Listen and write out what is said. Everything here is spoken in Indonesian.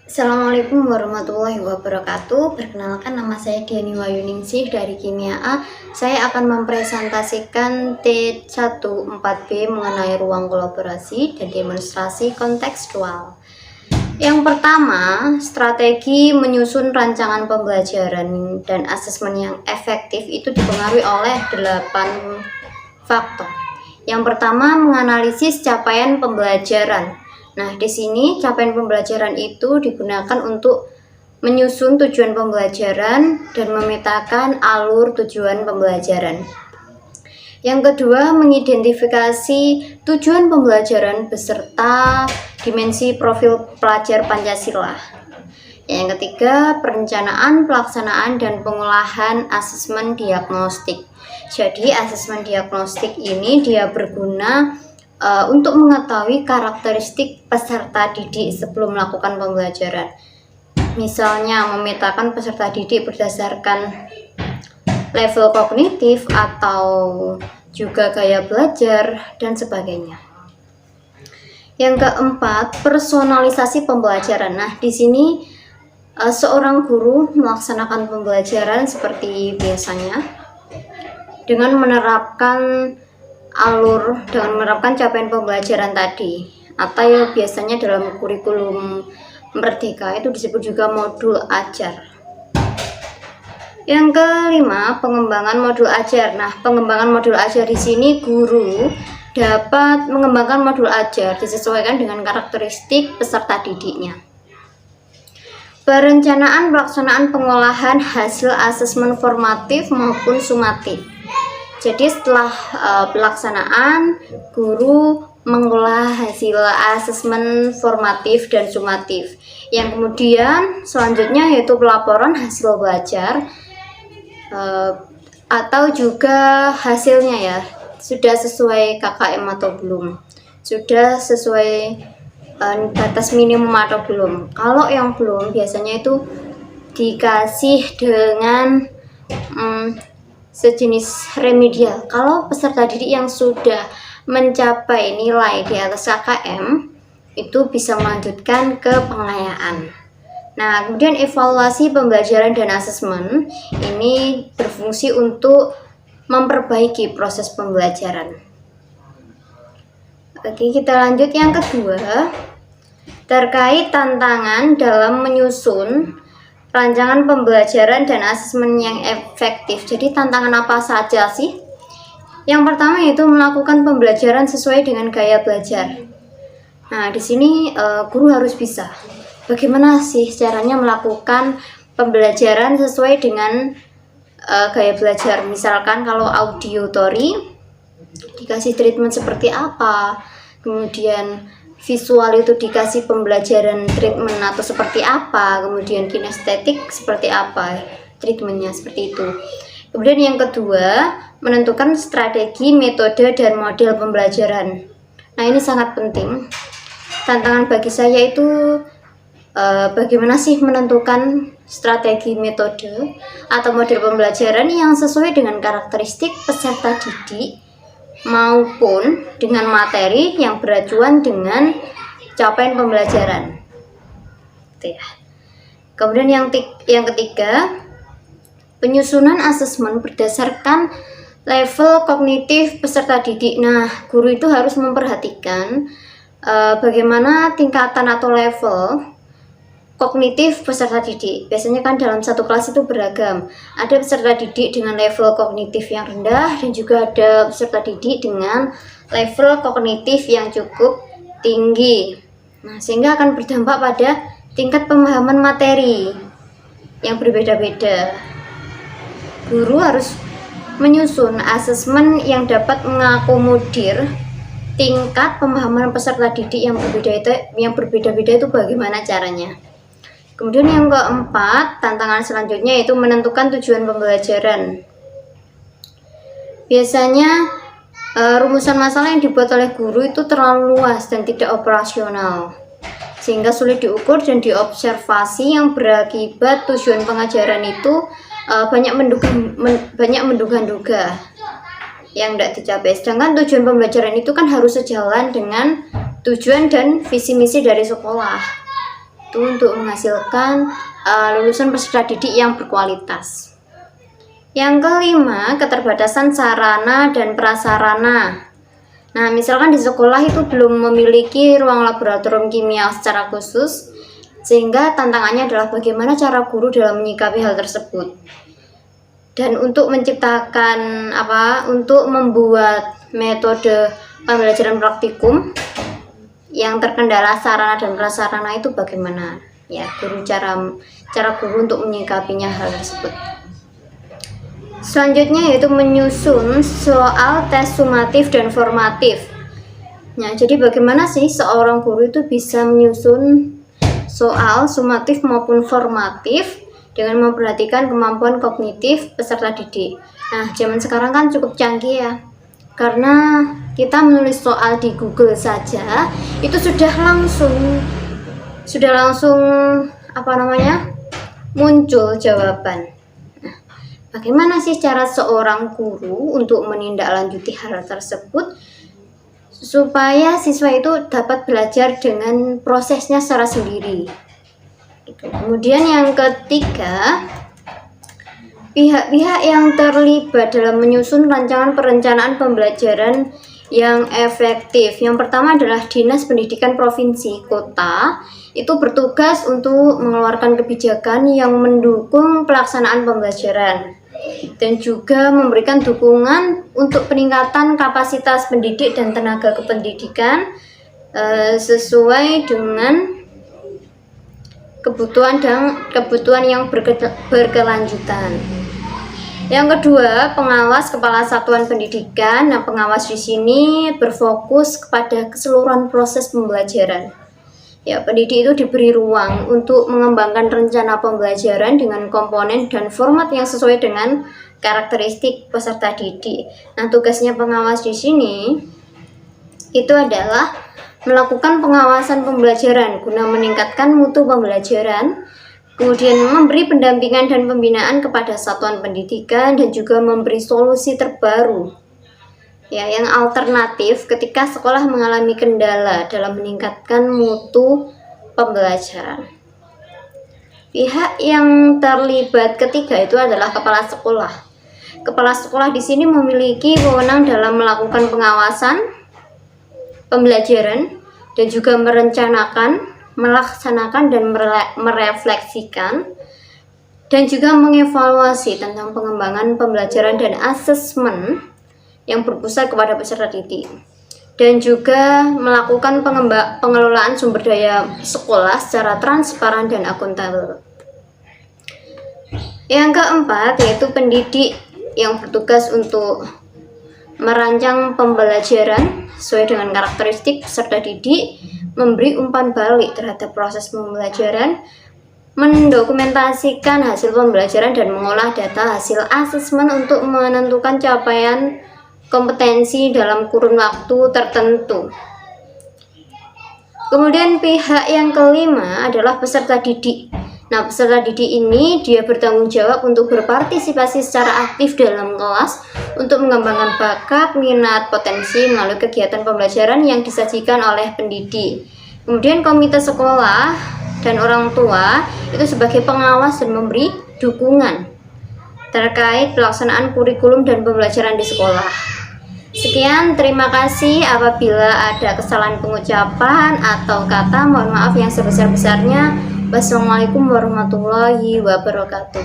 Assalamualaikum warahmatullahi wabarakatuh. Perkenalkan, nama saya Diani Wayuningsih dari Kimia A. Saya akan mempresentasikan T14B mengenai ruang kolaborasi dan demonstrasi kontekstual. Yang pertama, strategi menyusun rancangan pembelajaran dan asesmen yang efektif itu dipengaruhi oleh 8 faktor. Yang pertama, menganalisis capaian pembelajaran. Nah, di sini capaian pembelajaran itu digunakan untuk menyusun tujuan pembelajaran dan memetakan alur tujuan pembelajaran. Yang kedua, mengidentifikasi tujuan pembelajaran beserta dimensi profil pelajar Pancasila. Yang ketiga, perencanaan, pelaksanaan, dan pengolahan asesmen diagnostik. Jadi, asesmen diagnostik ini dia berguna untuk mengetahui karakteristik peserta didik sebelum melakukan pembelajaran. Misalnya, memetakan peserta didik berdasarkan level kognitif atau juga gaya belajar dan sebagainya. Yang keempat, personalisasi pembelajaran. Nah, di sini seorang guru melaksanakan pembelajaran seperti biasanya dengan menerapkan capaian pembelajaran tadi, atau biasanya dalam kurikulum Merdeka itu disebut juga modul ajar. Yang kelima, pengembangan modul ajar. Nah, pengembangan modul ajar di sini guru dapat mengembangkan modul ajar disesuaikan dengan karakteristik peserta didiknya. Perencanaan, pelaksanaan, pengolahan hasil asesmen formatif maupun sumatif. Jadi setelah pelaksanaan, guru mengolah hasil asesmen formatif dan sumatif. Yang kemudian selanjutnya yaitu pelaporan hasil belajar atau juga hasilnya ya, sudah sesuai KKM atau belum, sudah sesuai batas minimum atau belum. Kalau yang belum, biasanya itu dikasih dengan sejenis remedial. Kalau peserta didik yang sudah mencapai nilai di atas KKM, itu bisa melanjutkan ke pengayaan. Nah, kemudian evaluasi pembelajaran dan asesmen ini berfungsi untuk memperbaiki proses pembelajaran. Oke, kita lanjut yang kedua, terkait tantangan dalam menyusun rancangan pembelajaran dan asesmen yang efektif. Jadi tantangan apa saja sih? Yang pertama yaitu melakukan pembelajaran sesuai dengan gaya belajar. Nah, di sini guru harus bisa. Bagaimana sih caranya melakukan pembelajaran sesuai dengan gaya belajar? Misalkan kalau auditory dikasih treatment seperti apa, kemudian visual itu dikasih pembelajaran treatment atau seperti apa, kemudian kinestetik seperti apa treatmentnya, seperti itu. Kemudian yang kedua, menentukan strategi, metode, dan model pembelajaran. Nah, ini sangat penting. Tantangan bagi saya itu bagaimana sih menentukan strategi, metode, atau model pembelajaran yang sesuai dengan karakteristik peserta didik maupun dengan materi yang beracuan dengan capaian pembelajaran. Kemudian yang ketiga, penyusunan asesmen berdasarkan level kognitif peserta didik. Nah, guru itu harus memperhatikan bagaimana tingkatan atau level kognitif peserta didik. Biasanya kan dalam satu kelas itu beragam. Ada peserta didik dengan level kognitif yang rendah dan juga ada peserta didik dengan level kognitif yang cukup tinggi. Nah, sehingga akan berdampak pada tingkat pemahaman materi yang berbeda-beda. Guru harus menyusun asesmen yang dapat mengakomodir tingkat pemahaman peserta didik yang berbeda-beda itu bagaimana caranya. Kemudian yang keempat, tantangan selanjutnya yaitu menentukan tujuan pembelajaran. Biasanya rumusan masalah yang dibuat oleh guru itu terlalu luas dan tidak operasional, sehingga sulit diukur dan diobservasi, yang berakibat tujuan pengajaran itu banyak menduga-duga yang tidak dicapai. Sedangkan tujuan pembelajaran itu kan harus sejalan dengan tujuan dan visi misi dari sekolah. itu untuk menghasilkan lulusan peserta didik yang berkualitas. Yang kelima, keterbatasan sarana dan prasarana. Nah, misalkan di sekolah itu belum memiliki ruang laboratorium kimia secara khusus, sehingga tantangannya adalah bagaimana cara guru dalam menyikapi hal tersebut. Dan untuk menciptakan untuk membuat metode pembelajaran praktikum yang terkendala sarana dan prasarana itu bagaimana? Ya, cara guru untuk menyikapinya hal tersebut. Selanjutnya yaitu menyusun soal tes sumatif dan formatif. Nah, jadi bagaimana sih seorang guru itu bisa menyusun soal sumatif maupun formatif dengan memperhatikan kemampuan kognitif peserta didik. Nah, zaman sekarang kan cukup canggih ya, karena kita menulis soal di Google saja itu sudah langsung muncul jawaban. Bagaimana sih cara seorang guru untuk menindaklanjuti hal tersebut supaya siswa itu dapat belajar dengan prosesnya secara sendiri? Kemudian yang ketiga, pihak-pihak yang terlibat dalam menyusun rancangan perencanaan pembelajaran yang efektif. Yang pertama adalah Dinas Pendidikan Provinsi Kota, itu bertugas untuk mengeluarkan kebijakan yang mendukung pelaksanaan pembelajaran dan juga memberikan dukungan untuk peningkatan kapasitas pendidik dan tenaga kependidikan sesuai dengan kebutuhan yang berkelanjutan. Yang kedua, pengawas kepala satuan pendidikan. Nah, pengawas di sini berfokus kepada keseluruhan proses pembelajaran. Ya, pendidik itu diberi ruang untuk mengembangkan rencana pembelajaran dengan komponen dan format yang sesuai dengan karakteristik peserta didik. Nah, tugasnya pengawas di sini itu adalah melakukan pengawasan pembelajaran guna meningkatkan mutu pembelajaran, kemudian memberi pendampingan dan pembinaan kepada satuan pendidikan, dan juga memberi solusi terbaru yang alternatif ketika sekolah mengalami kendala dalam meningkatkan mutu pembelajaran. Pihak yang terlibat ketiga itu adalah kepala sekolah. Kepala sekolah di sini memiliki wewenang dalam melakukan pengawasan pembelajaran dan juga merencanakan, melaksanakan dan merefleksikan dan juga mengevaluasi tentang pengembangan pembelajaran dan asesmen yang berpusat kepada peserta didik, dan juga melakukan pengelolaan sumber daya sekolah secara transparan dan akuntabel. Yang keempat yaitu pendidik yang bertugas untuk merancang pembelajaran sesuai dengan karakteristik peserta didik, memberi umpan balik terhadap proses pembelajaran, mendokumentasikan hasil pembelajaran dan mengolah data hasil asesmen untuk menentukan capaian kompetensi dalam kurun waktu tertentu. Kemudian pihak yang kelima adalah peserta didik. Nah, peserta didik ini dia bertanggung jawab untuk berpartisipasi secara aktif dalam kelas untuk mengembangkan bakat, minat, potensi melalui kegiatan pembelajaran yang disajikan oleh pendidik. Kemudian komite sekolah dan orang tua itu sebagai pengawas dan memberi dukungan terkait pelaksanaan kurikulum dan pembelajaran di sekolah. Sekian, terima kasih. Apabila ada kesalahan pengucapan atau kata, mohon maaf yang sebesar-besarnya. Wassalamualaikum warahmatullahi wabarakatuh.